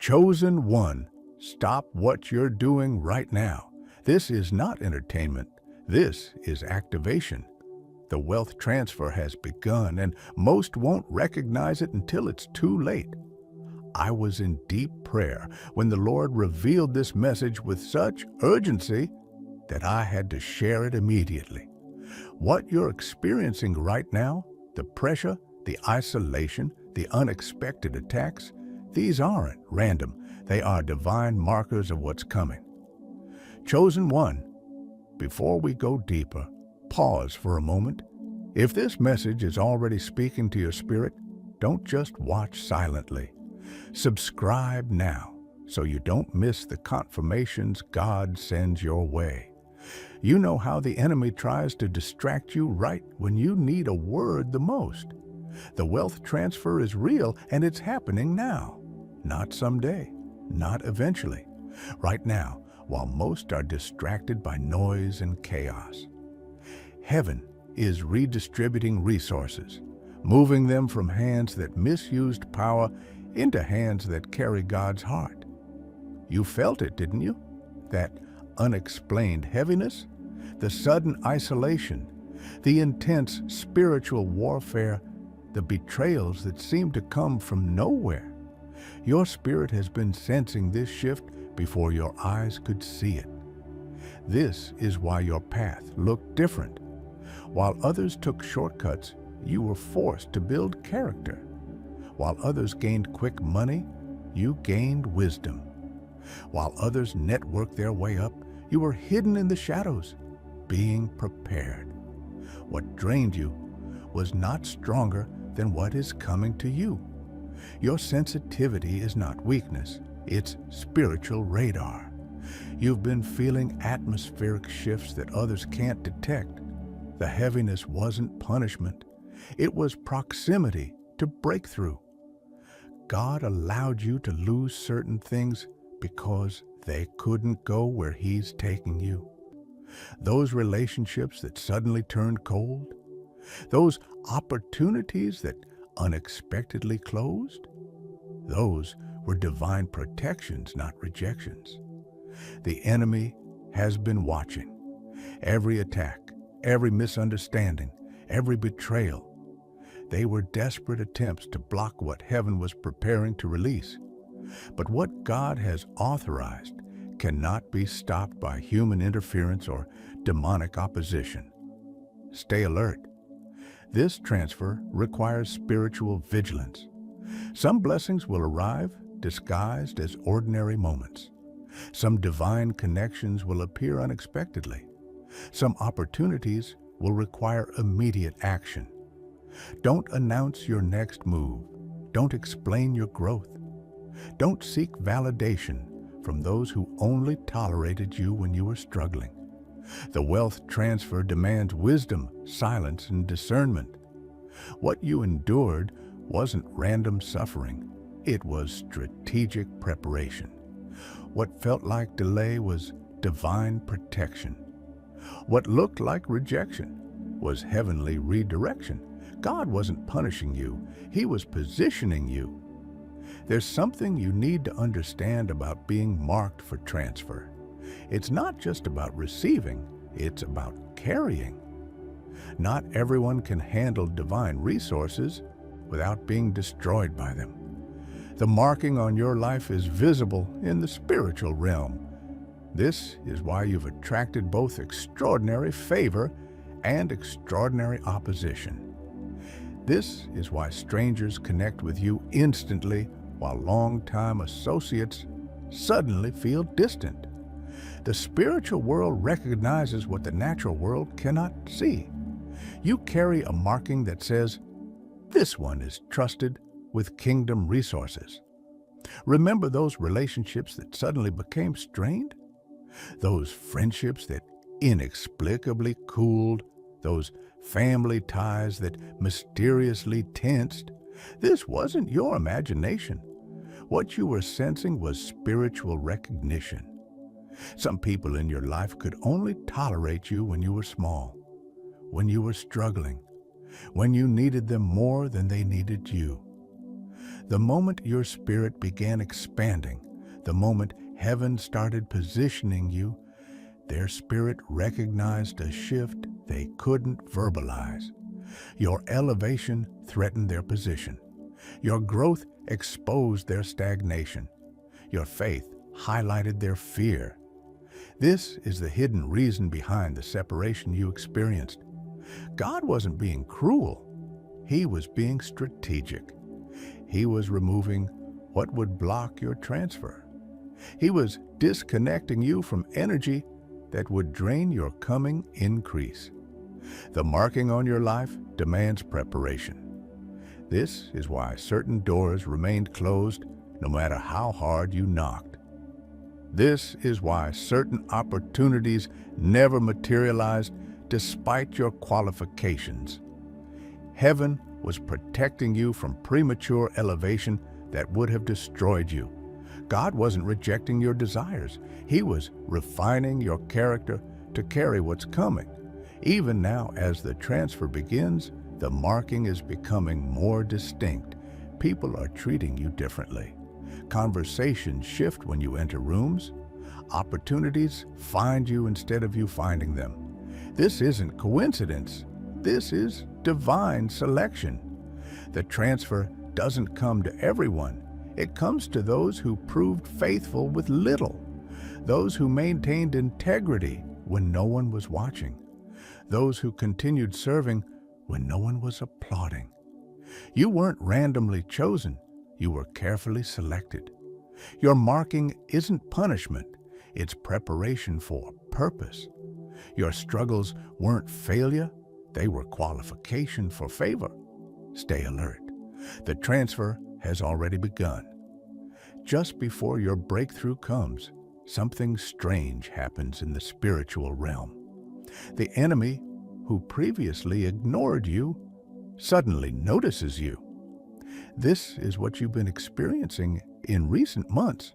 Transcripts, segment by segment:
Chosen one, stop what you're doing right now. This is not entertainment. This is activation. The wealth transfer has begun, and most won't recognize it until it's too late. I was in deep prayer when the Lord revealed this message with such urgency that I had to share it immediately. What you're experiencing right now, the pressure, the isolation, the unexpected attacks, these aren't random. They are divine markers of what's coming. Chosen one, before we go deeper, pause for a moment. If this message is already speaking to your spirit, don't just watch silently. Subscribe now so you don't miss the confirmations God sends your way. You know how the enemy tries to distract you right when you need a word the most. The wealth transfer is real, and it's happening now. Not someday, not eventually. Right now, while most are distracted by noise and chaos. Heaven is redistributing resources, moving them from hands that misused power into hands that carry God's heart. You felt it, didn't you? That unexplained heaviness, the sudden isolation, the intense spiritual warfare, the betrayals that seem to come from nowhere. Your spirit has been sensing this shift before your eyes could see it. This is why your path looked different. While others took shortcuts, you were forced to build character. While others gained quick money, you gained wisdom. While others networked their way up, you were hidden in the shadows, being prepared. What drained you was not stronger than what is coming to you. Your sensitivity is not weakness, it's spiritual radar. You've been feeling atmospheric shifts that others can't detect. The heaviness wasn't punishment, it was proximity to breakthrough. God allowed you to lose certain things because they couldn't go where He's taking you. Those relationships that suddenly turned cold, those opportunities that unexpectedly closed, those were divine protections, not rejections. The enemy has been watching. Every attack, every misunderstanding, every betrayal, they were desperate attempts to block what heaven was preparing to release. But what God has authorized cannot be stopped by human interference or demonic opposition. Stay alert. This transfer requires spiritual vigilance. Some blessings will arrive disguised as ordinary moments. Some divine connections will appear unexpectedly. Some opportunities will require immediate action. Don't announce your next move. Don't explain your growth. Don't seek validation from those who only tolerated you when you were struggling. The wealth transfer demands wisdom, silence, and discernment. What you endured wasn't random suffering. It was strategic preparation. What felt like delay was divine protection. What looked like rejection was heavenly redirection. God wasn't punishing you. He was positioning you. There's something you need to understand about being marked for transfer. It's not just about receiving, it's about carrying. Not everyone can handle divine resources without being destroyed by them. The marking on your life is visible in the spiritual realm. This is why you've attracted both extraordinary favor and extraordinary opposition. This is why strangers connect with you instantly, while longtime associates suddenly feel distant. The spiritual world recognizes what the natural world cannot see. You carry a marking that says, "This one is trusted with kingdom resources." Remember those relationships that suddenly became strained? Those friendships that inexplicably cooled? Those family ties that mysteriously tensed? This wasn't your imagination. What you were sensing was spiritual recognition. Some people in your life could only tolerate you when you were small, when you were struggling, when you needed them more than they needed you. The moment your spirit began expanding, the moment heaven started positioning you, their spirit recognized a shift they couldn't verbalize. Your elevation threatened their position. Your growth exposed their stagnation. Your faith highlighted their fear. This is the hidden reason behind the separation you experienced. God wasn't being cruel. He was being strategic. He was removing what would block your transfer. He was disconnecting you from energy that would drain your coming increase. The marking on your life demands preparation. This is why certain doors remained closed no matter how hard you knocked. This is why certain opportunities never materialized despite your qualifications. Heaven was protecting you from premature elevation that would have destroyed you. God wasn't rejecting your desires. He was refining your character to carry what's coming. Even now, as the transfer begins, the marking is becoming more distinct. People are treating you differently. Conversations shift when you enter rooms. Opportunities find you instead of you finding them. This isn't coincidence. This is divine selection. The transfer doesn't come to everyone. It comes to those who proved faithful with little, those who maintained integrity when no one was watching, those who continued serving when no one was applauding. You weren't randomly chosen. You were carefully selected. Your marking isn't punishment. It's preparation for purpose. Your struggles weren't failure. They were qualification for favor. Stay alert. The transfer has already begun. Just before your breakthrough comes, something strange happens in the spiritual realm. The enemy, who previously ignored you, suddenly notices you. This is what you've been experiencing in recent months.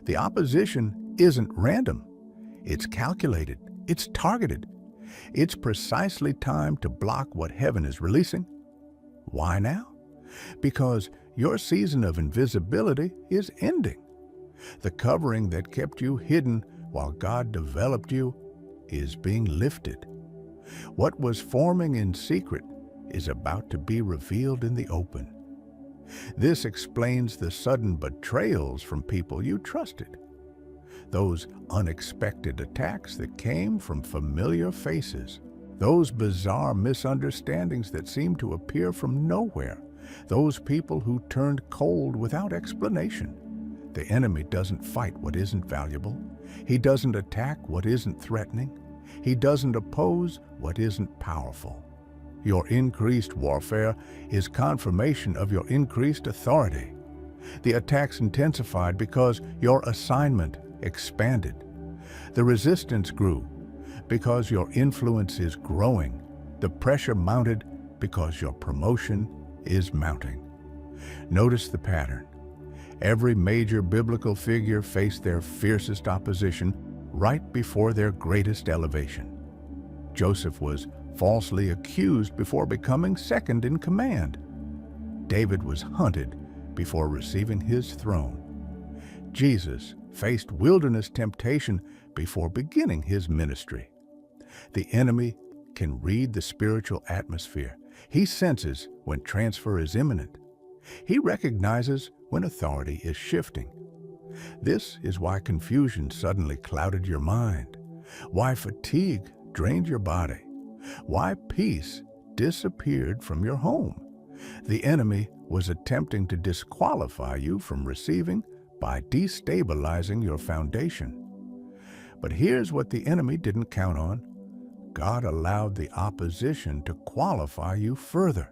The opposition isn't random. It's calculated. It's targeted. It's precisely timed to block what heaven is releasing. Why now? Because your season of invisibility is ending. The covering that kept you hidden while God developed you is being lifted. What was forming in secret is about to be revealed in the open. This explains the sudden betrayals from people you trusted. Those unexpected attacks that came from familiar faces. Those bizarre misunderstandings that seemed to appear from nowhere. Those people who turned cold without explanation. The enemy doesn't fight what isn't valuable. He doesn't attack what isn't threatening. He doesn't oppose what isn't powerful. Your increased warfare is confirmation of your increased authority. The attacks intensified because your assignment expanded. The resistance grew because your influence is growing. The pressure mounted because your promotion is mounting. Notice the pattern. Every major biblical figure faced their fiercest opposition right before their greatest elevation. Joseph was falsely accused before becoming second in command. David was hunted before receiving his throne. Jesus faced wilderness temptation before beginning his ministry. The enemy can read the spiritual atmosphere. He senses when transfer is imminent. He recognizes when authority is shifting. This is why confusion suddenly clouded your mind, why fatigue drained your body, why peace disappeared from your home. The enemy was attempting to disqualify you from receiving by destabilizing your foundation. But here's what the enemy didn't count on. God allowed the opposition to qualify you further.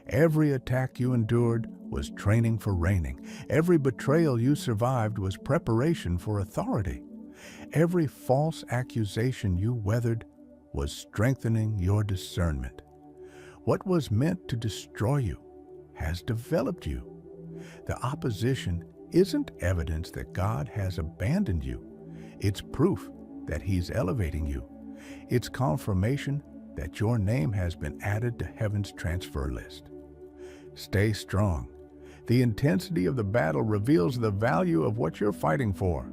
Every attack you endured was training for reigning. Every betrayal you survived was preparation for authority. Every false accusation you weathered was strengthening your discernment. What was meant to destroy you has developed you. The opposition isn't evidence that God has abandoned you. It's proof that He's elevating you. It's confirmation that your name has been added to heaven's transfer list. Stay strong. The intensity of the battle reveals the value of what you're fighting for.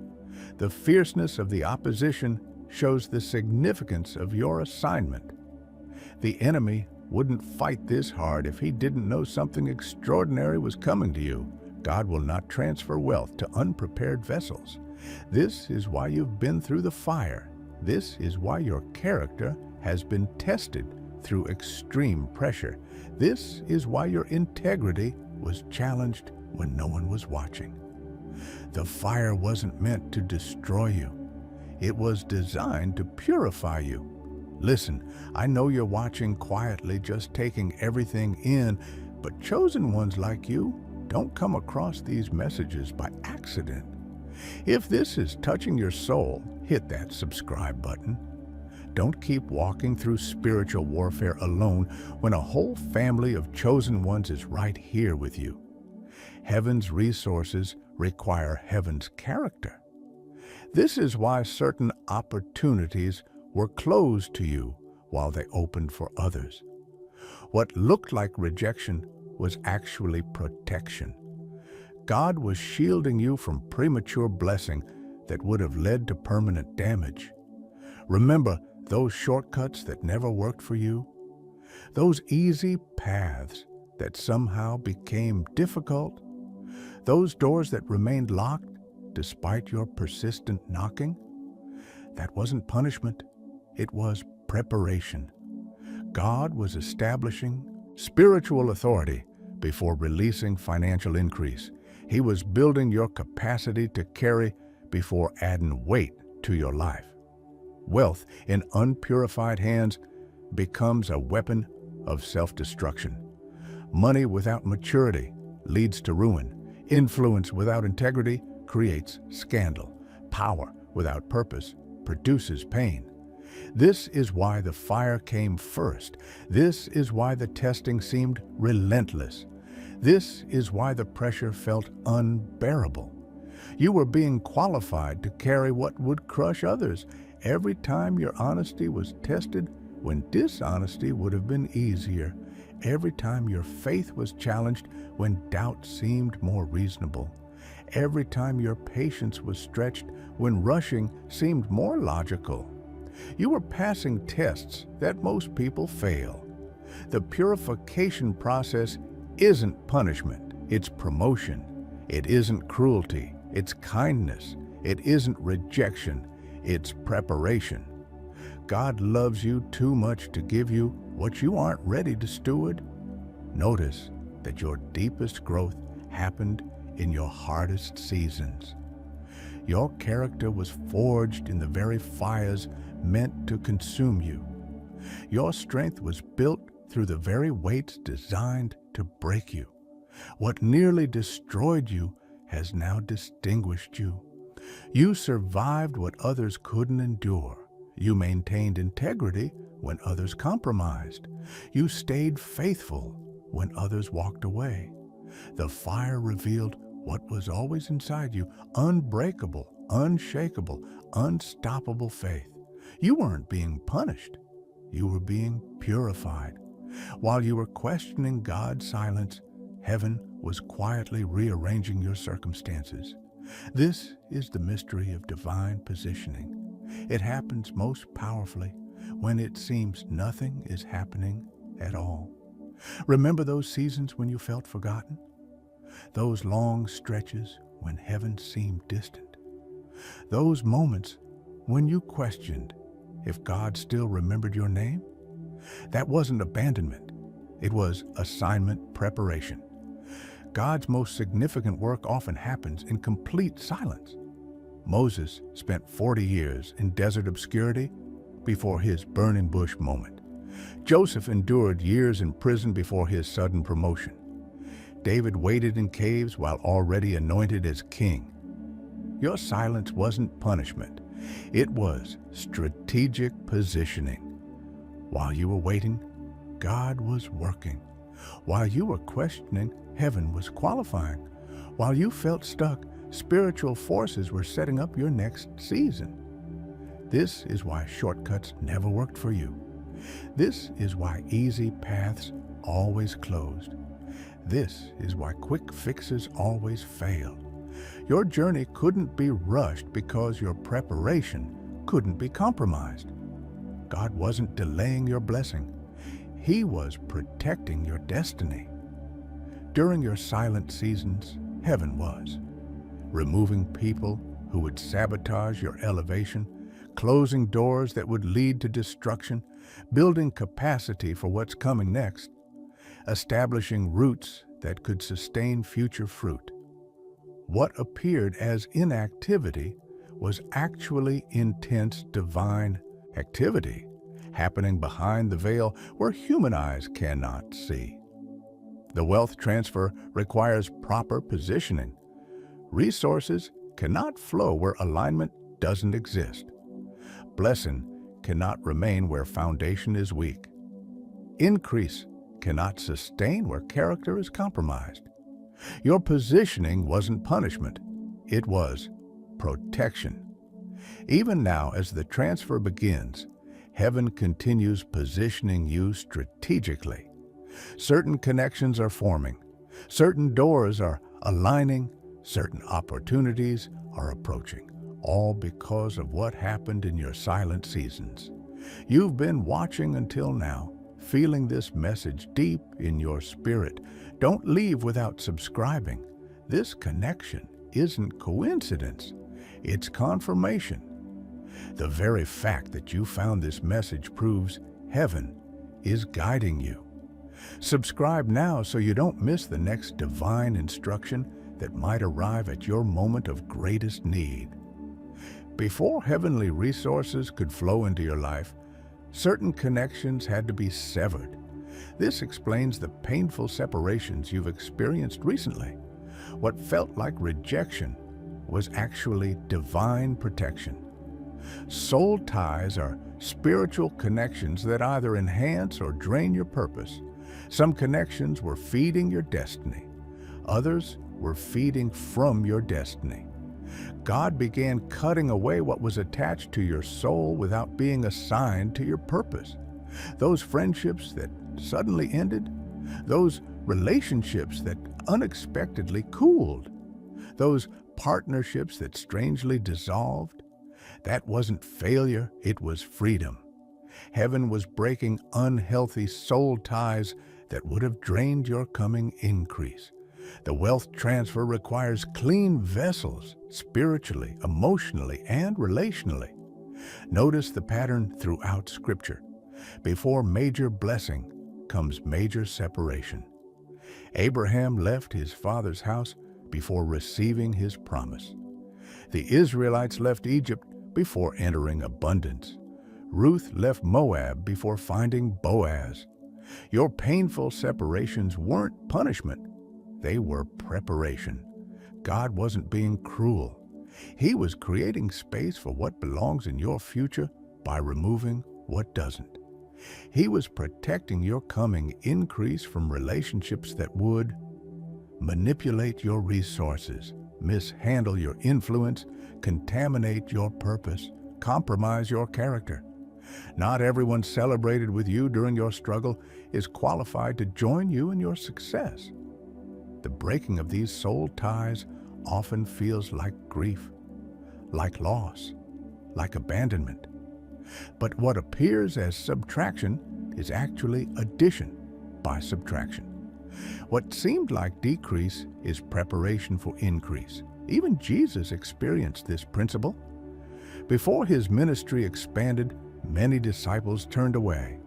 The fierceness of the opposition shows the significance of your assignment. The enemy wouldn't fight this hard if he didn't know something extraordinary was coming to you. God will not transfer wealth to unprepared vessels. This is why you've been through the fire. This is why your character has been tested through extreme pressure. This is why your integrity was challenged when no one was watching. The fire wasn't meant to destroy you. It was designed to purify you. Listen, I know you're watching quietly, just taking everything in, but chosen ones like you don't come across these messages by accident. If this is touching your soul, hit that subscribe button. Don't keep walking through spiritual warfare alone when a whole family of chosen ones is right here with you. Heaven's resources require heaven's character. This is why certain opportunities were closed to you while they opened for others. What looked like rejection was actually protection. God was shielding you from premature blessing that would have led to permanent damage. Remember those shortcuts that never worked for you? Those easy paths that somehow became difficult? Those doors that remained locked despite your persistent knocking? That wasn't punishment. It was preparation. God was establishing spiritual authority before releasing financial increase. He was building your capacity to carry before adding weight to your life. Wealth in unpurified hands becomes a weapon of self-destruction. Money without maturity leads to ruin. Influence without integrity creates scandal. Power without purpose produces pain. This is why the fire came first. This is why the testing seemed relentless. This is why the pressure felt unbearable. You were being qualified to carry what would crush others. Every time your honesty was tested when dishonesty would have been easier. Every time your faith was challenged when doubt seemed more reasonable. Every time your patience was stretched when rushing seemed more logical. You were passing tests that most people fail. The purification process isn't punishment, it's promotion. It isn't cruelty, it's kindness. It isn't rejection, it's preparation. God loves you too much to give you what you aren't ready to steward. Notice that your deepest growth happened in your hardest seasons. Your character was forged in the very fires meant to consume you. Your strength was built through the very weights designed to break you. What nearly destroyed you has now distinguished you. You survived what others couldn't endure. You maintained integrity when others compromised. You stayed faithful when others walked away. The fire revealed what was always inside you: unbreakable, unshakable, unstoppable faith. You weren't being punished. You were being purified. While you were questioning God's silence, heaven was quietly rearranging your circumstances. This is the mystery of divine positioning. It happens most powerfully when it seems nothing is happening at all. Remember those seasons when you felt forgotten? Those long stretches when heaven seemed distant? Those moments when you questioned if God still remembered your name? That wasn't abandonment. It was assignment preparation. God's most significant work often happens in complete silence. Moses spent 40 years in desert obscurity before his burning bush moment. Joseph endured years in prison before his sudden promotion. David waited in caves while already anointed as king. Your silence wasn't punishment. It was strategic positioning. While you were waiting, God was working. While you were questioning, heaven was qualifying. While you felt stuck, spiritual forces were setting up your next season. This is why shortcuts never worked for you. This is why easy paths always closed. This is why quick fixes always fail. Your journey couldn't be rushed because your preparation couldn't be compromised. God wasn't delaying your blessing. He was protecting your destiny. During your silent seasons, heaven was, removing people who would sabotage your elevation, closing doors that would lead to destruction, building capacity for what's coming next, establishing roots that could sustain future fruit. What appeared as inactivity was actually intense divine activity happening behind the veil where human eyes cannot see. The wealth transfer requires proper positioning. Resources cannot flow where alignment doesn't exist. Blessing cannot remain where foundation is weak. Increase cannot sustain where character is compromised. Your positioning wasn't punishment, it was protection. Even now, as the transfer begins, heaven continues positioning you strategically. Certain connections are forming, certain doors are aligning, certain opportunities are approaching, all because of what happened in your silent seasons. You've been watching until now, feeling this message deep in your spirit. Don't leave without subscribing. This connection isn't coincidence, it's confirmation. The very fact that you found this message proves heaven is guiding you. Subscribe now so you don't miss the next divine instruction that might arrive at your moment of greatest need. Before heavenly resources could flow into your life, certain connections had to be severed. This explains the painful separations you've experienced recently. What felt like rejection was actually divine protection. Soul ties are spiritual connections that either enhance or drain your purpose. Some connections were feeding your destiny. Others were feeding from your destiny. God began cutting away what was attached to your soul without being assigned to your purpose. Those friendships that suddenly ended, those relationships that unexpectedly cooled, those partnerships that strangely dissolved, that wasn't failure, it was freedom. Heaven was breaking unhealthy soul ties that would have drained your coming increase. The wealth transfer requires clean vessels, spiritually, emotionally, and relationally. Notice the pattern throughout Scripture. Before major blessing comes major separation. Abraham left his father's house before receiving his promise. The Israelites left Egypt before entering abundance. Ruth left Moab before finding Boaz. Your painful separations weren't punishment. They were preparation. God wasn't being cruel. He was creating space for what belongs in your future by removing what doesn't. He was protecting your coming increase from relationships that would manipulate your resources, mishandle your influence, contaminate your purpose, compromise your character. Not everyone celebrated with you during your struggle is qualified to join you in your success. The breaking of these soul ties often feels like grief, like loss, like abandonment. But what appears as subtraction is actually addition by subtraction. What seemed like decrease is preparation for increase. Even Jesus experienced this principle. Before his ministry expanded, many disciples turned away.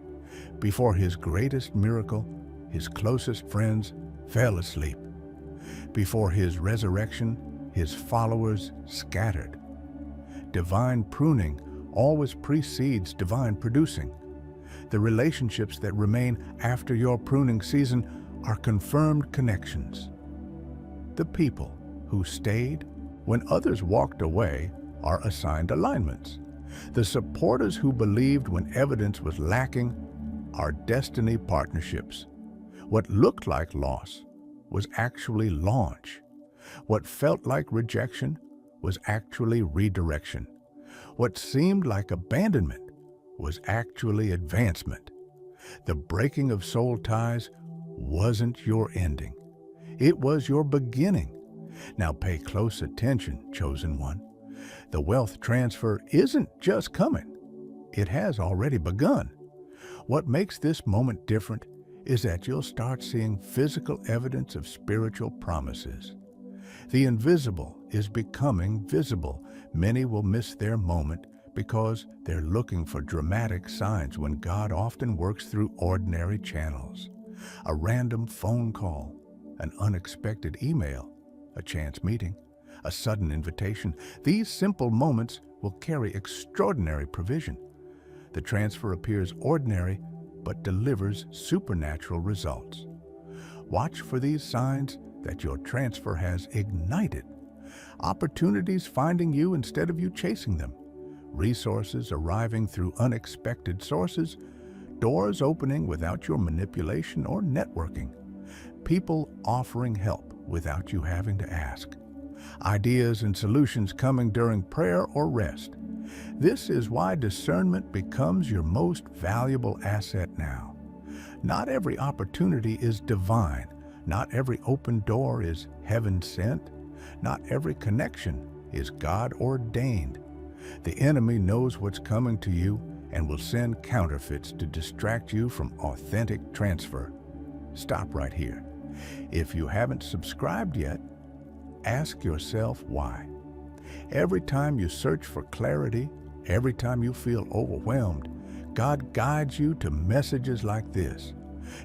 Before his greatest miracle, his closest friends fell asleep. Before his resurrection, his followers scattered. Divine pruning always precedes divine producing. The relationships that remain after your pruning season are confirmed connections. The people who stayed when others walked away are assigned alignments. The supporters who believed when evidence was lacking are destiny partnerships. What looked like loss was actually launch. What felt like rejection was actually redirection. What seemed like abandonment was actually advancement. The breaking of soul ties wasn't your ending. It was your beginning. Now pay close attention, chosen one. The wealth transfer isn't just coming. It has already begun. What makes this moment different is that you'll start seeing physical evidence of spiritual promises. The invisible is becoming visible. Many will miss their moment because they're looking for dramatic signs when God often works through ordinary channels. A random phone call, an unexpected email, a chance meeting, a sudden invitation. These simple moments will carry extraordinary provision. The transfer appears ordinary but delivers supernatural results. Watch for these signs that your transfer has ignited. Opportunities finding you instead of you chasing them. Resources arriving through unexpected sources. Doors opening without your manipulation or networking. People offering help without you having to ask. Ideas and solutions coming during prayer or rest. This is why discernment becomes your most valuable asset now. Not every opportunity is divine. Not every open door is heaven sent. Not every connection is God ordained. The enemy knows what's coming to you and will send counterfeits to distract you from authentic transfer. Stop right here. If you haven't subscribed yet, ask yourself why. Every time you search for clarity, every time you feel overwhelmed, God guides you to messages like this.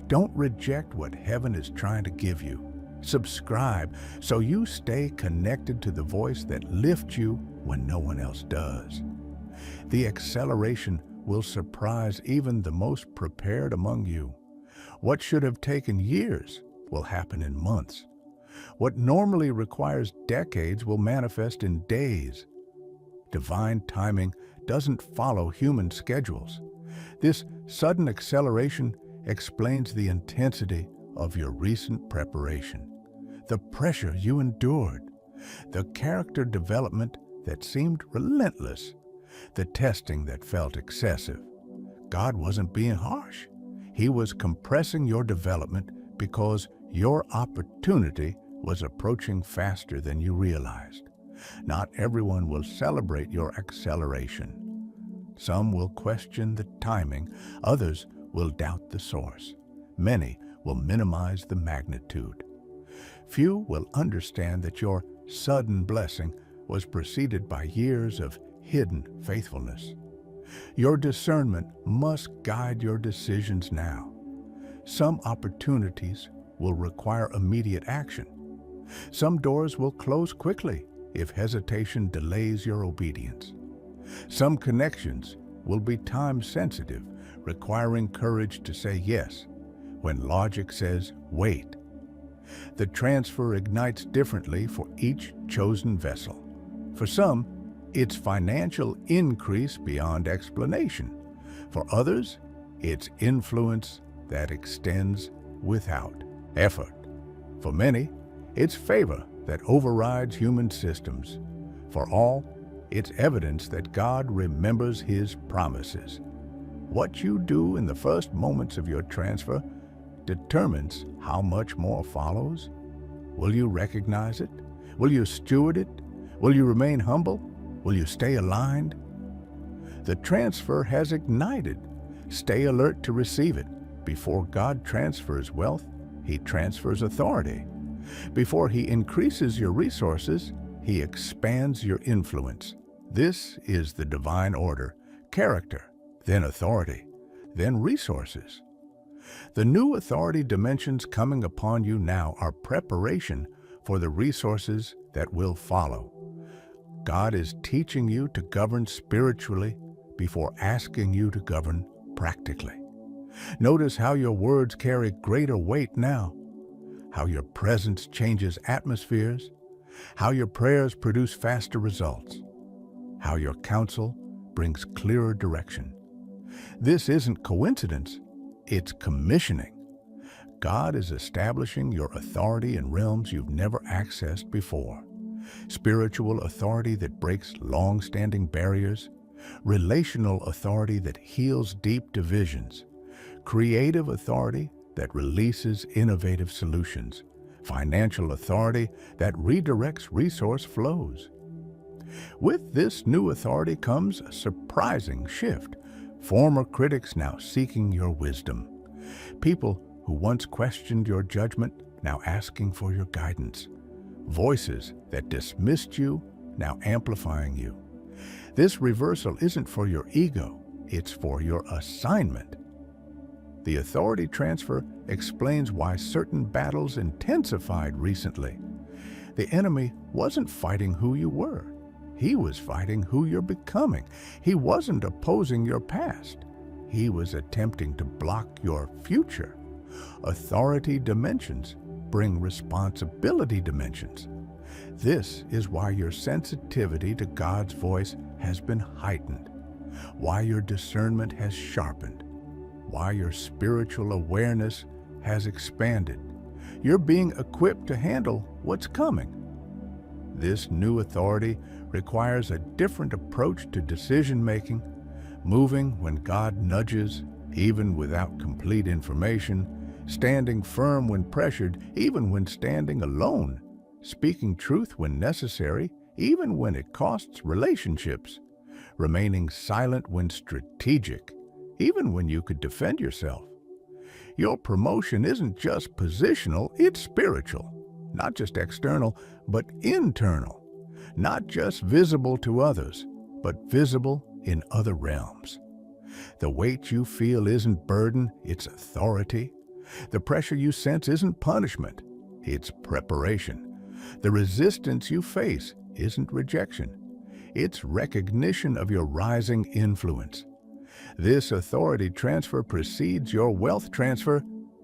Don't reject what heaven is trying to give you. Subscribe so you stay connected to the voice that lifts you when no one else does. The acceleration will surprise even the most prepared among you. What should have taken years will happen in months. What normally requires decades will manifest in days. Divine timing doesn't follow human schedules. This sudden acceleration explains the intensity of your recent preparation, the pressure you endured, the character development that seemed relentless, the testing that felt excessive. God wasn't being harsh. He was compressing your development because your opportunity was approaching faster than you realized. Not everyone will celebrate your acceleration. Some will question the timing, others will doubt the source. Many will minimize the magnitude. Few will understand that your sudden blessing was preceded by years of hidden faithfulness. Your discernment must guide your decisions now. Some opportunities will require immediate action. Some doors will close quickly if hesitation delays your obedience. Some connections will be time-sensitive, requiring courage to say yes when logic says wait. The transfer ignites differently for each chosen vessel. For some, it's financial increase beyond explanation. For others, it's influence that extends without effort. For many, it's favor that overrides human systems. For all, it's evidence that God remembers His promises. What you do in the first moments of your transfer determines how much more follows. Will you recognize it? Will you steward it? Will you remain humble? Will you stay aligned? The transfer has ignited. Stay alert to receive it. Before God transfers wealth, He transfers authority. Before He increases your resources, He expands your influence. This is the divine order: character, then authority, then resources. The new authority dimensions coming upon you now are preparation for the resources that will follow. God is teaching you to govern spiritually before asking you to govern practically. Notice how your words carry greater weight now, how your presence changes atmospheres, how your prayers produce faster results, how your counsel brings clearer direction. This isn't coincidence, it's commissioning. God is establishing your authority in realms you've never accessed before. Spiritual authority that breaks long-standing barriers, relational authority that heals deep divisions, creative authority that releases innovative solutions, financial authority that redirects resource flows. With this new authority comes a surprising shift. Former critics now seeking your wisdom. People who once questioned your judgment now asking for your guidance. Voices that dismissed you now amplifying you. This reversal isn't for your ego, it's for your assignment. The authority transfer explains why certain battles intensified recently. The enemy wasn't fighting who you were. He was fighting who you're becoming. He wasn't opposing your past. He was attempting to block your future. Authority dimensions bring responsibility dimensions. This is why your sensitivity to God's voice has been heightened, why your discernment has sharpened, why your spiritual awareness has expanded. You're being equipped to handle what's coming. This new authority requires a different approach to decision-making, moving when God nudges, even without complete information, standing firm when pressured, even when standing alone, speaking truth when necessary, even when it costs relationships, remaining silent when strategic, even when you could defend yourself. Your promotion isn't just positional, it's spiritual, not just external, but internal, not just visible to others, but visible in other realms. The weight you feel isn't burden, it's authority. The pressure you sense isn't punishment, it's preparation. The resistance you face isn't rejection, it's recognition of your rising influence. This authority transfer precedes your wealth transfer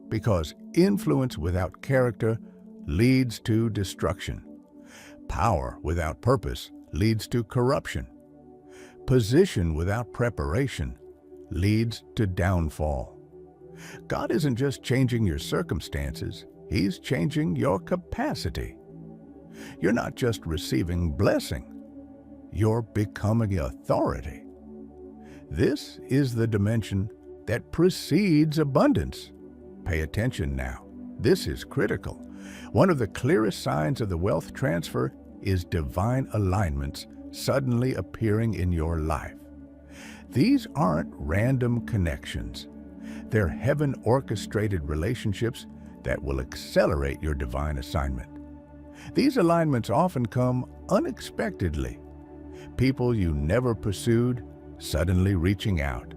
because influence without character leads to destruction. Power without purpose leads to corruption. Position without preparation leads to downfall. God isn't just changing your circumstances, He's changing your capacity. You're not just receiving blessing, you're becoming authority. This is the dimension that precedes abundance. Pay attention now. This is critical. One of the clearest signs of the wealth transfer is divine alignments suddenly appearing in your life. These aren't random connections. They're heaven-orchestrated relationships that will accelerate your divine assignment. These alignments often come unexpectedly. People you never pursued suddenly reaching out.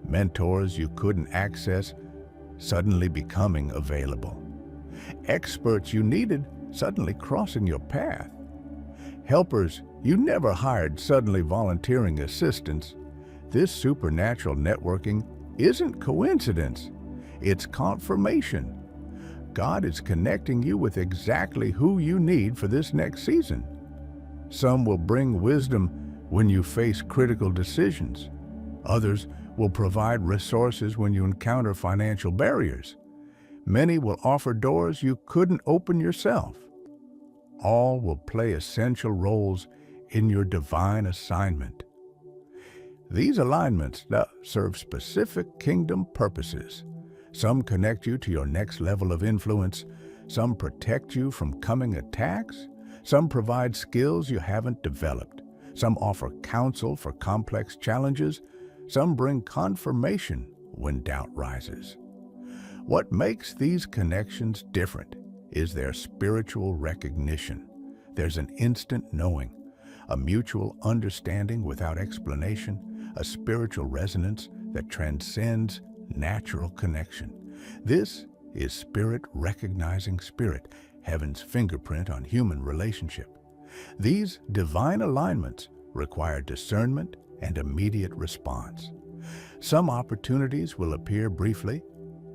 Mentors you couldn't access suddenly becoming available. Experts you needed suddenly crossing your path. Helpers you never hired suddenly volunteering assistance. This supernatural networking isn't coincidence, it's confirmation. God is connecting you with exactly who you need for this next season. Some will bring wisdom when you face critical decisions. Others will provide resources when you encounter financial barriers. Many will offer doors you couldn't open yourself. All will play essential roles in your divine assignment. These alignments serve specific kingdom purposes. Some connect you to your next level of influence. Some protect you from coming attacks. Some provide skills you haven't developed. Some offer counsel for complex challenges. Some bring confirmation when doubt rises. What makes these connections different is their spiritual recognition. There's an instant knowing, a mutual understanding without explanation, a spiritual resonance that transcends natural connection. This is spirit recognizing spirit, heaven's fingerprint on human relationship. These divine alignments require discernment and immediate response. Some opportunities will appear briefly,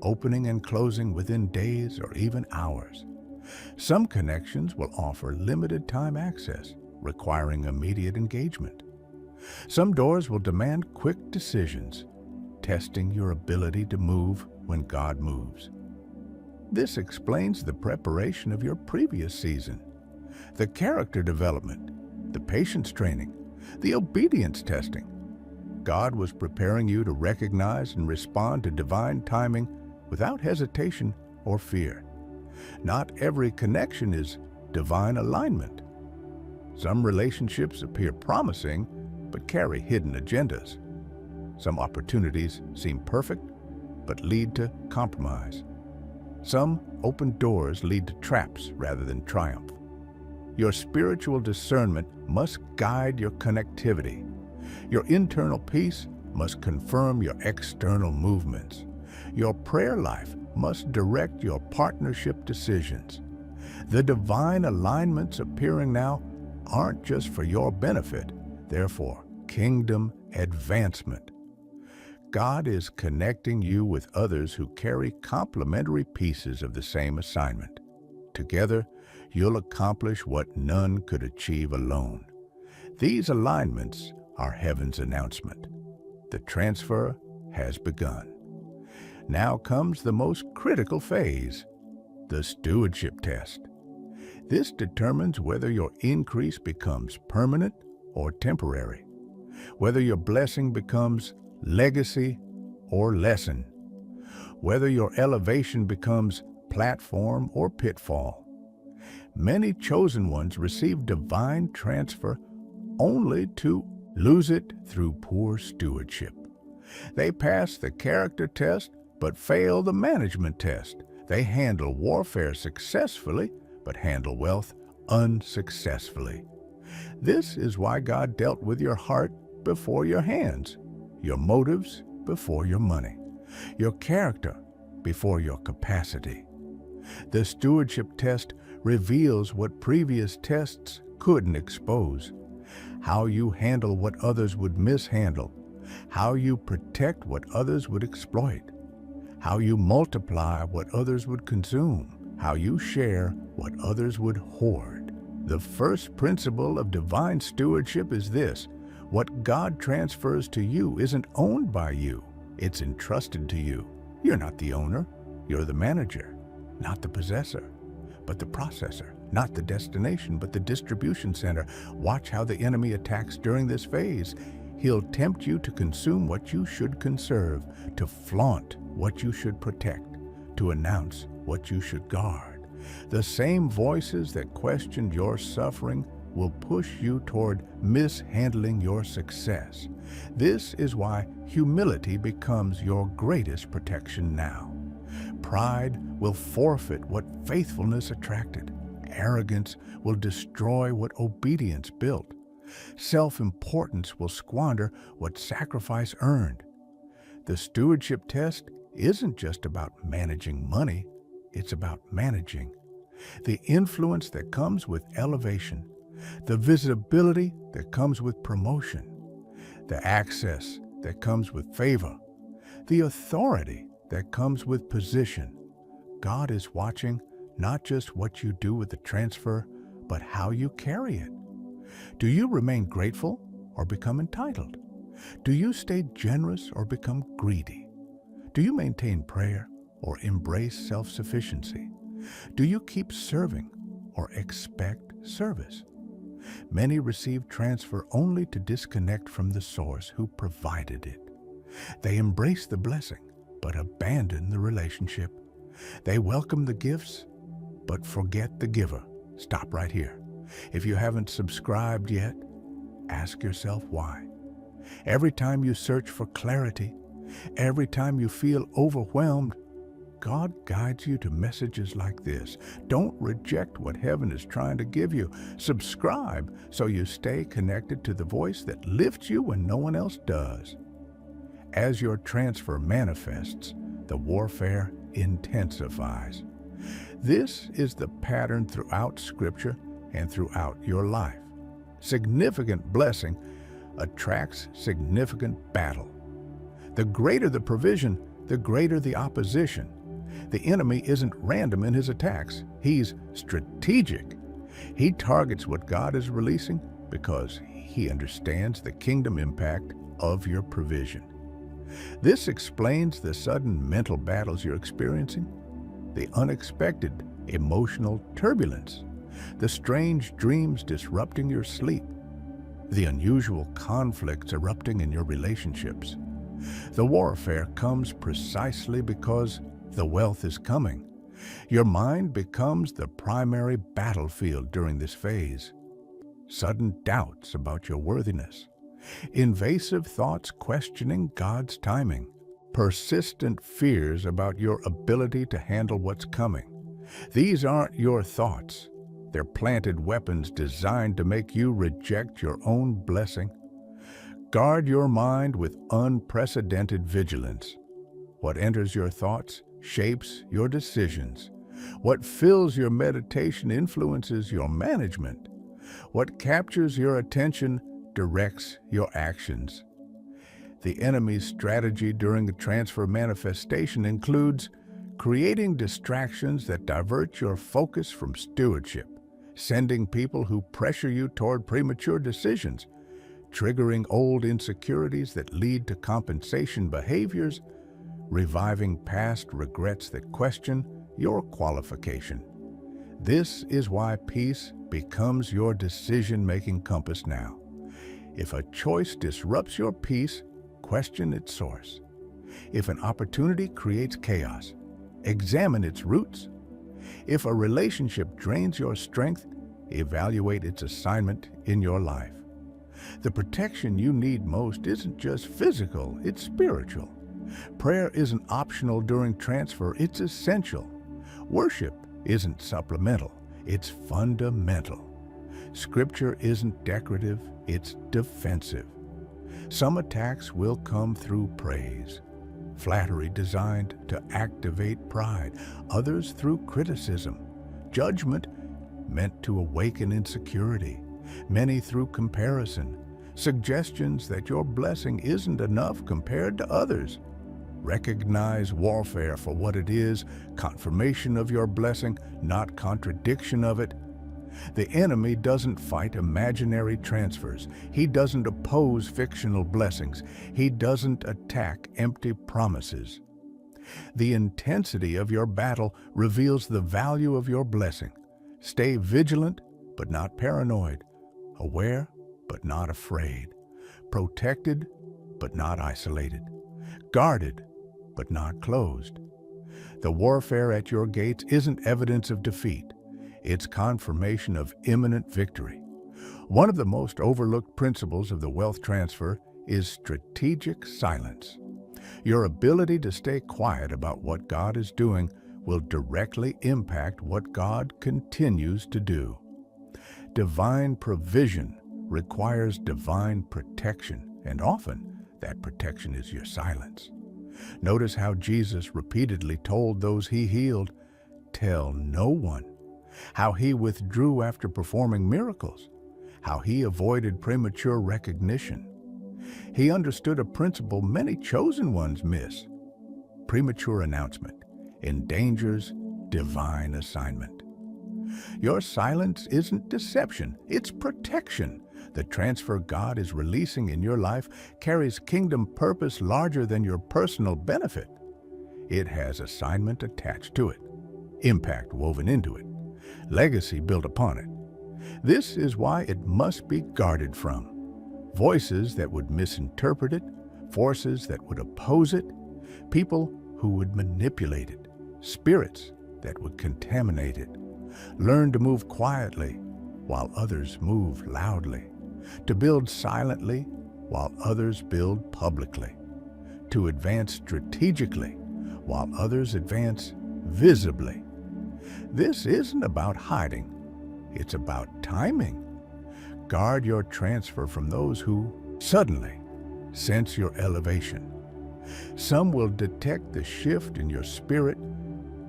opening and closing within days or even hours. Some connections will offer limited time access, requiring immediate engagement. Some doors will demand quick decisions, testing your ability to move when God moves. This explains the preparation of your previous season, the character development, the patience training, the obedience testing. God was preparing you to recognize and respond to divine timing without hesitation or fear. Not every connection is divine alignment. Some relationships appear promising, but carry hidden agendas. Some opportunities seem perfect, but lead to compromise. Some open doors lead to traps rather than triumph. Your spiritual discernment must guide your connectivity. Your internal peace must confirm your external movements. Your prayer life must direct your partnership decisions. The divine alignments appearing now aren't just for your benefit, they're for kingdom advancement. God is connecting you with others who carry complementary pieces of the same assignment. Together, you'll accomplish what none could achieve alone. These alignments are heaven's announcement. The transfer has begun. Now comes the most critical phase, the stewardship test. This determines whether your increase becomes permanent or temporary, whether your blessing becomes legacy or lesson, whether your elevation becomes platform or pitfall. Many chosen ones receive divine transfer only to lose it through poor stewardship. They pass the character test but fail the management test. They handle warfare successfully but handle wealth unsuccessfully. This is why God dealt with your heart before your hands, your motives before your money, your character before your capacity. The stewardship test reveals what previous tests couldn't expose: how you handle what others would mishandle, how you protect what others would exploit, how you multiply what others would consume, how you share what others would hoard. The first principle of divine stewardship is this: what God transfers to you isn't owned by you, it's entrusted to you. You're not the owner, you're the manager, not the possessor, but the processor, not the destination, but the distribution center. Watch how the enemy attacks during this phase. He'll tempt you to consume what you should conserve, to flaunt what you should protect, to announce what you should guard. The same voices that questioned your suffering will push you toward mishandling your success. This is why humility becomes your greatest protection now. Pride will forfeit what faithfulness attracted. Arrogance will destroy what obedience built. Self-importance will squander what sacrifice earned. The stewardship test isn't just about managing money, it's about managing the influence that comes with elevation, the visibility that comes with promotion, the access that comes with favor, the authority that comes with position. God is watching not just what you do with the transfer, but how you carry it. Do you remain grateful or become entitled? Do you stay generous or become greedy? Do you maintain prayer or embrace self-sufficiency? Do you keep serving or expect service? Many receive transfer only to disconnect from the source who provided it. They embrace the blessing, but abandon the relationship. They welcome the gifts, but forget the giver. Stop right here. If you haven't subscribed yet, ask yourself why. Every time you search for clarity, every time you feel overwhelmed, God guides you to messages like this. Don't reject what heaven is trying to give you. Subscribe so you stay connected to the voice that lifts you when no one else does. As your transfer manifests, the warfare intensifies. This is the pattern throughout Scripture and throughout your life. Significant blessing attracts significant battle. The greater the provision, the greater the opposition. The enemy isn't random in his attacks. He's strategic. He targets what God is releasing because he understands the kingdom impact of your provision. This explains the sudden mental battles you're experiencing, the unexpected emotional turbulence, the strange dreams disrupting your sleep, the unusual conflicts erupting in your relationships. The warfare comes precisely because the wealth is coming. Your mind becomes the primary battlefield during this phase. Sudden doubts about your worthiness, invasive thoughts questioning God's timing, persistent fears about your ability to handle what's coming. These aren't your thoughts. They're planted weapons designed to make you reject your own blessing. Guard your mind with unprecedented vigilance. What enters your thoughts shapes your decisions. What fills your meditation influences your management. What captures your attention directs your actions. The enemy's strategy during the transfer manifestation includes creating distractions that divert your focus from stewardship, sending people who pressure you toward premature decisions, triggering old insecurities that lead to compensation behaviors, reviving past regrets that question your qualification. This is why peace becomes your decision-making compass now. If a choice disrupts your peace, question its source. If an opportunity creates chaos, examine its roots. If a relationship drains your strength, evaluate its assignment in your life. The protection you need most isn't just physical, it's spiritual. Prayer isn't optional during transfer, it's essential. Worship isn't supplemental, it's fundamental. Scripture isn't decorative, it's defensive. Some attacks will come through praise, flattery designed to activate pride, others through criticism, judgment meant to awaken insecurity, many through comparison, suggestions that your blessing isn't enough compared to others. Recognize warfare for what it is, confirmation of your blessing, not contradiction of it. The enemy doesn't fight imaginary transfers. He doesn't oppose fictional blessings. He doesn't attack empty promises. The intensity of your battle reveals the value of your blessing. Stay vigilant, but not paranoid. Aware, but not afraid. Protected, but not isolated. Guarded, but not closed. The warfare at your gates isn't evidence of defeat. It's confirmation of imminent victory. One of the most overlooked principles of the wealth transfer is strategic silence. Your ability to stay quiet about what God is doing will directly impact what God continues to do. Divine provision requires divine protection, and often that protection is your silence. Notice how Jesus repeatedly told those he healed, "Tell no one," how he withdrew after performing miracles, how he avoided premature recognition. He understood a principle many chosen ones miss. Premature announcement endangers divine assignment. Your silence isn't deception, it's protection. The transfer God is releasing in your life carries kingdom purpose larger than your personal benefit. It has assignment attached to it, impact woven into it, legacy built upon it. This is why it must be guarded from voices that would misinterpret it, forces that would oppose it, people who would manipulate it, spirits that would contaminate it. Learn to move quietly while others move loudly, to build silently while others build publicly, to advance strategically while others advance visibly. This isn't about hiding, it's about timing. Guard your transfer from those who suddenly sense your elevation. Some will detect the shift in your spirit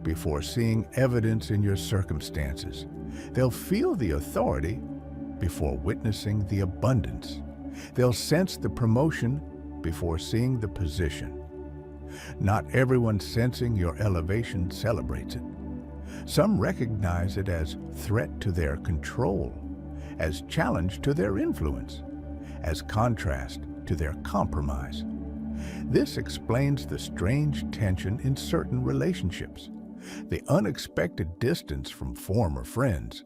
before seeing evidence in your circumstances. They'll feel the authority before witnessing the abundance. They'll sense the promotion before seeing the position. Not everyone sensing your elevation celebrates it. Some recognize it as threat to their control, as challenge to their influence, as contrast to their compromise. This explains the strange tension in certain relationships, the unexpected distance from former friends,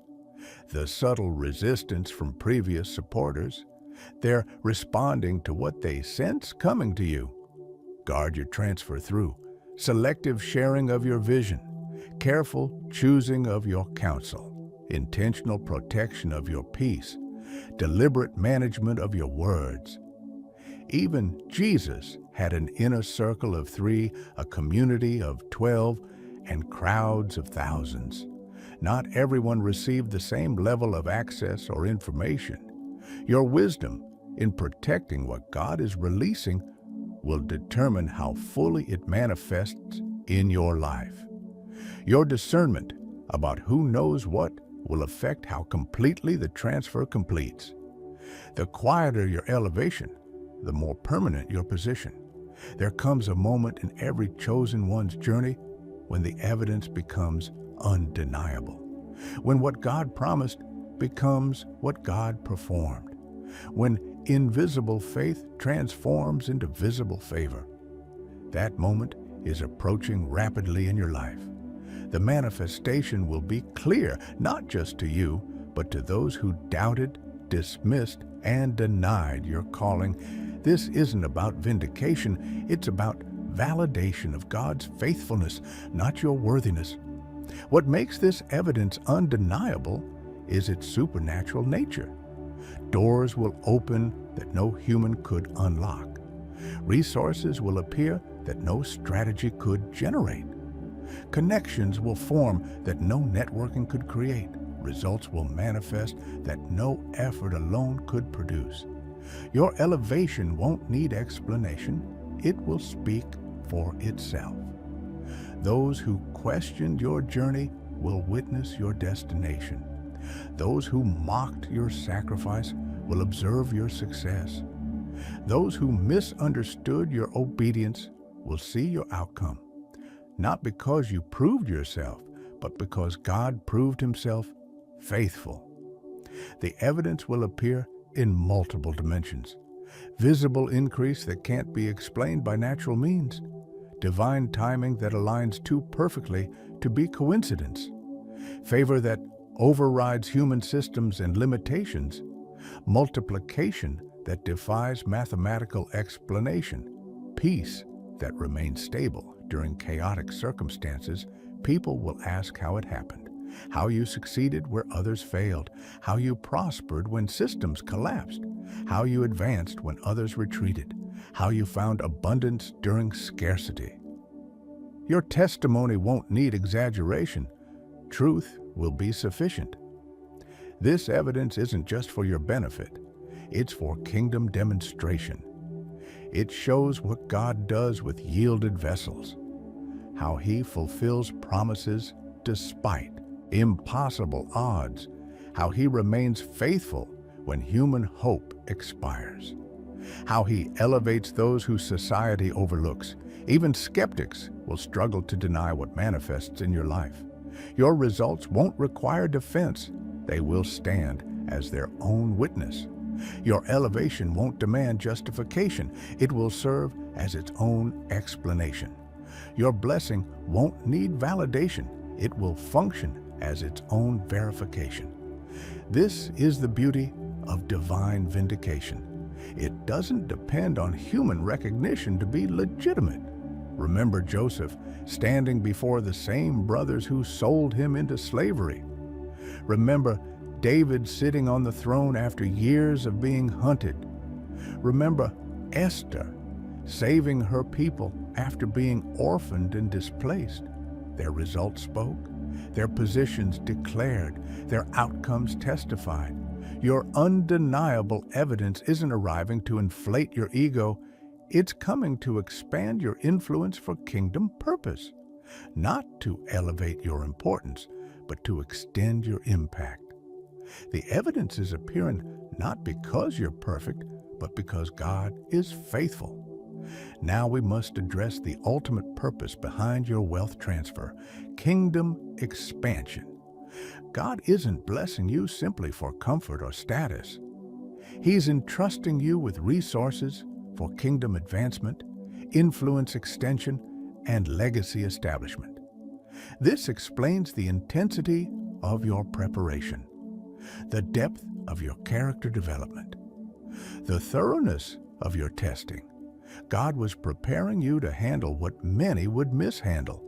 the subtle resistance from previous supporters. They're responding to what they sense coming to you. Guard your transfer through selective sharing of your vision, careful choosing of your counsel, intentional protection of your peace, deliberate management of your words. Even Jesus had an inner circle of 3, a community of 12, and crowds of thousands. Not everyone received the same level of access or information. Your wisdom in protecting what God is releasing will determine how fully it manifests in your life. Your discernment about who knows what will affect how completely the transfer completes. The quieter your elevation, the more permanent your position. There comes a moment in every chosen one's journey when the evidence becomes undeniable, when what God promised becomes what God performed, when invisible faith transforms into visible favor. That moment is approaching rapidly in your life. The manifestation will be clear, not just to you, but to those who doubted, dismissed, and denied your calling. This isn't about vindication, it's about validation of God's faithfulness, not your worthiness. What makes this evidence undeniable is its supernatural nature. Doors will open that no human could unlock. Resources will appear that no strategy could generate. Connections will form that no networking could create. Results will manifest that no effort alone could produce. Your elevation won't need explanation. It will speak for itself. Those who questioned your journey will witness your destination. Those who mocked your sacrifice will observe your success. Those who misunderstood your obedience will see your outcome. Not because you proved yourself, but because God proved himself faithful. The evidence will appear in multiple dimensions. Visible increase that can't be explained by natural means. Divine timing that aligns too perfectly to be coincidence. Favor that overrides human systems and limitations. Multiplication that defies mathematical explanation. Peace that remains stable during chaotic circumstances. People will ask how it happened, how you succeeded where others failed, how you prospered when systems collapsed, how you advanced when others retreated, how you found abundance during scarcity. Your testimony won't need exaggeration. Truth will be sufficient. This evidence isn't just for your benefit. It's for kingdom demonstration. It shows what God does with yielded vessels, how he fulfills promises despite impossible odds, how he remains faithful when human hope expires, how he elevates those whose society overlooks. Even skeptics will struggle to deny what manifests in your life. Your results won't require defense. They will stand as their own witness. Your elevation won't demand justification. It will serve as its own explanation. Your blessing won't need validation. It will function as its own verification. This is the beauty of divine vindication. It doesn't depend on human recognition to be legitimate. Remember Joseph standing before the same brothers who sold him into slavery. Remember David sitting on the throne after years of being hunted. Remember Esther saving her people after being orphaned and displaced. Their results spoke, their positions declared, their outcomes testified. Your undeniable evidence isn't arriving to inflate your ego. It's coming to expand your influence for kingdom purpose, not to elevate your importance, but to extend your impact. The evidence is appearing not because you're perfect, but because God is faithful. Now we must address the ultimate purpose behind your wealth transfer: kingdom expansion. God isn't blessing you simply for comfort or status. He's entrusting you with resources for kingdom advancement, influence extension, and legacy establishment. This explains the intensity of your preparation, the depth of your character development, the thoroughness of your testing. God was preparing you to handle what many would mishandle,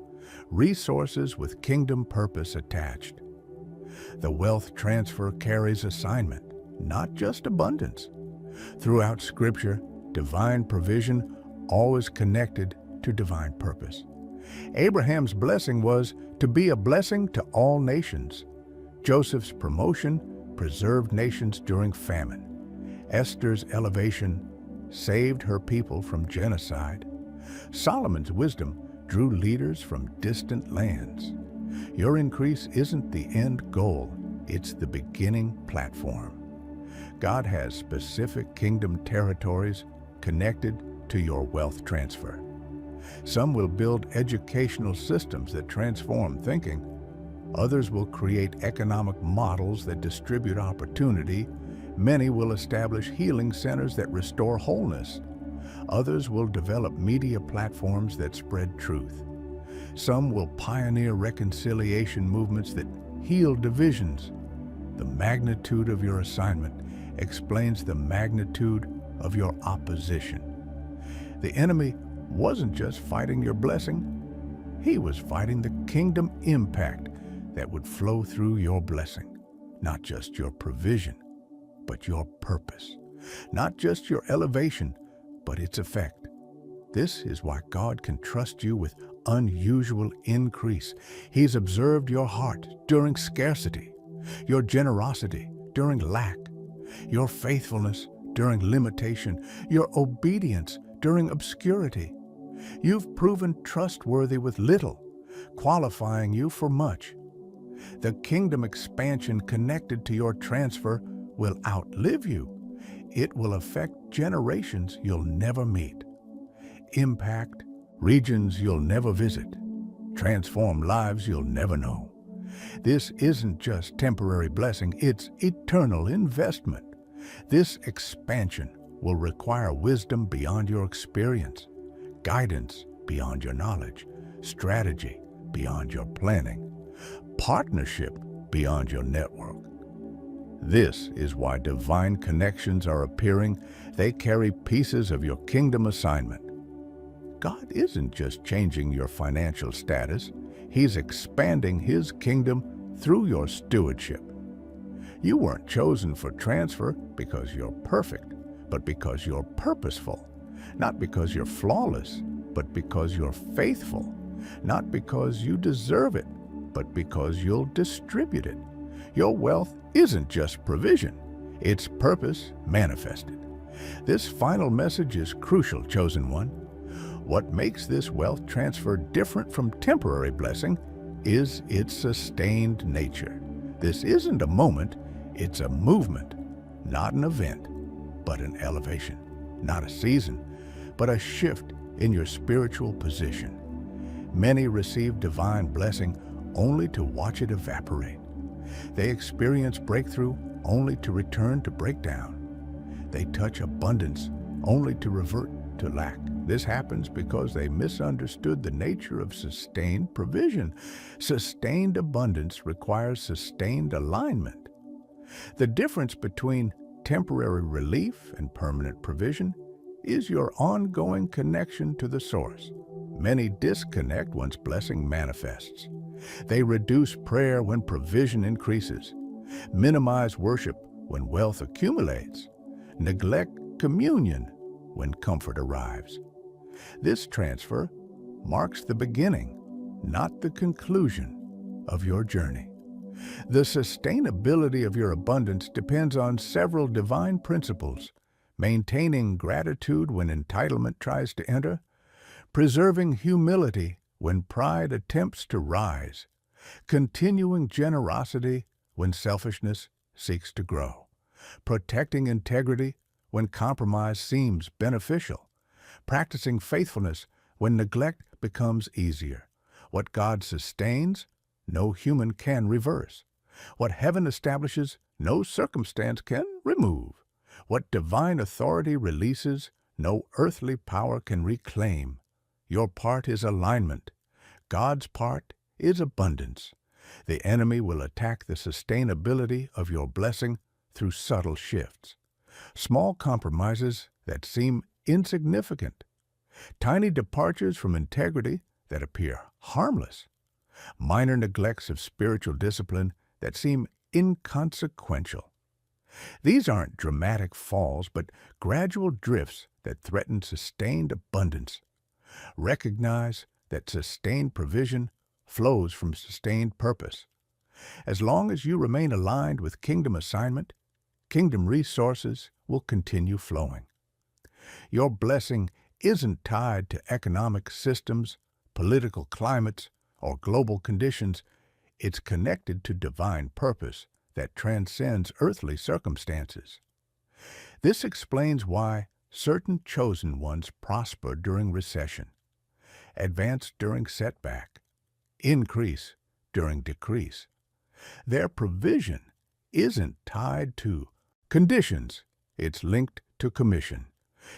resources with kingdom purpose attached. The wealth transfer carries assignment, not just abundance. Throughout Scripture, divine provision always connected to divine purpose. Abraham's blessing was to be a blessing to all nations. Joseph's promotion preserved nations during famine. Esther's elevation saved her people from genocide. Solomon's wisdom drew leaders from distant lands. Your increase isn't the end goal, it's the beginning platform. God has specific kingdom territories connected to your wealth transfer. Some will build educational systems that transform thinking. Others will create economic models that distribute opportunity. Many will establish healing centers that restore wholeness. Others will develop media platforms that spread truth. Some will pioneer reconciliation movements that heal divisions. The magnitude of your assignment explains the magnitude of your opposition. The enemy wasn't just fighting your blessing, he was fighting the kingdom impact that would flow through your blessing. Not just your provision, but your purpose. Not just your elevation, but its effect. This is why God can trust you with unusual increase. He's observed your heart during scarcity, your generosity during lack, your faithfulness during limitation, your obedience during obscurity. You've proven trustworthy with little, qualifying you for much. The kingdom expansion connected to your transfer will outlive you. It will affect generations you'll never meet. Impact regions you'll never visit. Transform lives you'll never know. This isn't just temporary blessing, it's eternal investment. This expansion will require wisdom beyond your experience, guidance beyond your knowledge, strategy beyond your planning, partnership beyond your network. This is why divine connections are appearing. They carry pieces of your kingdom assignment. God isn't just changing your financial status, He's expanding His kingdom through your stewardship. You weren't chosen for transfer because you're perfect, but because you're purposeful. Not because you're flawless, but because you're faithful. Not because you deserve it, but because you'll distribute it. Your wealth isn't just provision, it's purpose manifested. This final message is crucial, chosen one. What makes this wealth transfer different from temporary blessing is its sustained nature. This isn't a moment, it's a movement, not an event, but an elevation. Not a season, but a shift in your spiritual position. Many receive divine blessing only to watch it evaporate. They experience breakthrough only to return to breakdown. They touch abundance only to revert to lack. This happens because they misunderstood the nature of sustained provision. Sustained abundance requires sustained alignment. The difference between temporary relief and permanent provision is your ongoing connection to the source. Many disconnect once blessing manifests. They reduce prayer when provision increases, minimize worship when wealth accumulates, neglect communion when comfort arrives. This transfer marks the beginning, not the conclusion, of your journey. The sustainability of your abundance depends on several divine principles: maintaining gratitude when entitlement tries to enter, preserving humility when pride attempts to rise, continuing generosity when selfishness seeks to grow, protecting integrity when compromise seems beneficial, practicing faithfulness when neglect becomes easier. What God sustains, no human can reverse. What heaven establishes, no circumstance can remove. What divine authority releases, no earthly power can reclaim. Your part is alignment. God's part is abundance. The enemy will attack the sustainability of your blessing through subtle shifts. Small compromises that seem insignificant. Tiny departures from integrity that appear harmless, minor neglects of spiritual discipline that seem inconsequential. These aren't dramatic falls, but gradual drifts that threaten sustained abundance. Recognize that sustained provision flows from sustained purpose. As long as you remain aligned with kingdom assignment, kingdom resources will continue flowing. Your blessing isn't tied to economic systems, political climates, or global conditions. It's connected to divine purpose that transcends earthly circumstances. This explains why certain chosen ones prosper during recession, advance during setback, increase during decrease. Their provision isn't tied to conditions, it's linked to commission.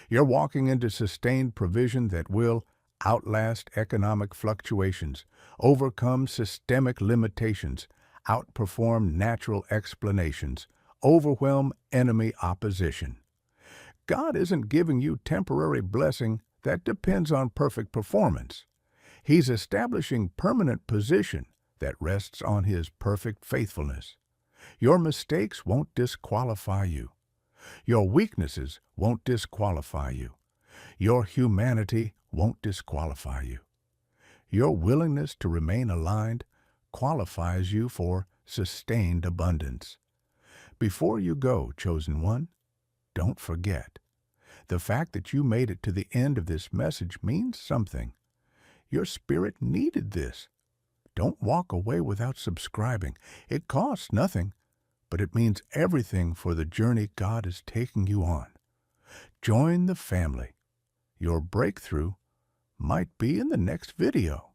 You're walking into sustained provision that will outlast economic fluctuations, overcome systemic limitations, outperform natural explanations, overwhelm enemy opposition. God isn't giving you temporary blessing that depends on perfect performance. He's establishing permanent position that rests on His perfect faithfulness. Your mistakes won't disqualify you. Your weaknesses won't disqualify you. Your humanity won't disqualify you. Your willingness to remain aligned qualifies you for sustained abundance. Before you go, chosen one, don't forget. The fact that you made it to the end of this message means something. Your spirit needed this. Don't walk away without subscribing. It costs nothing, but it means everything for the journey God is taking you on. Join the family. Your breakthrough might be in the next video.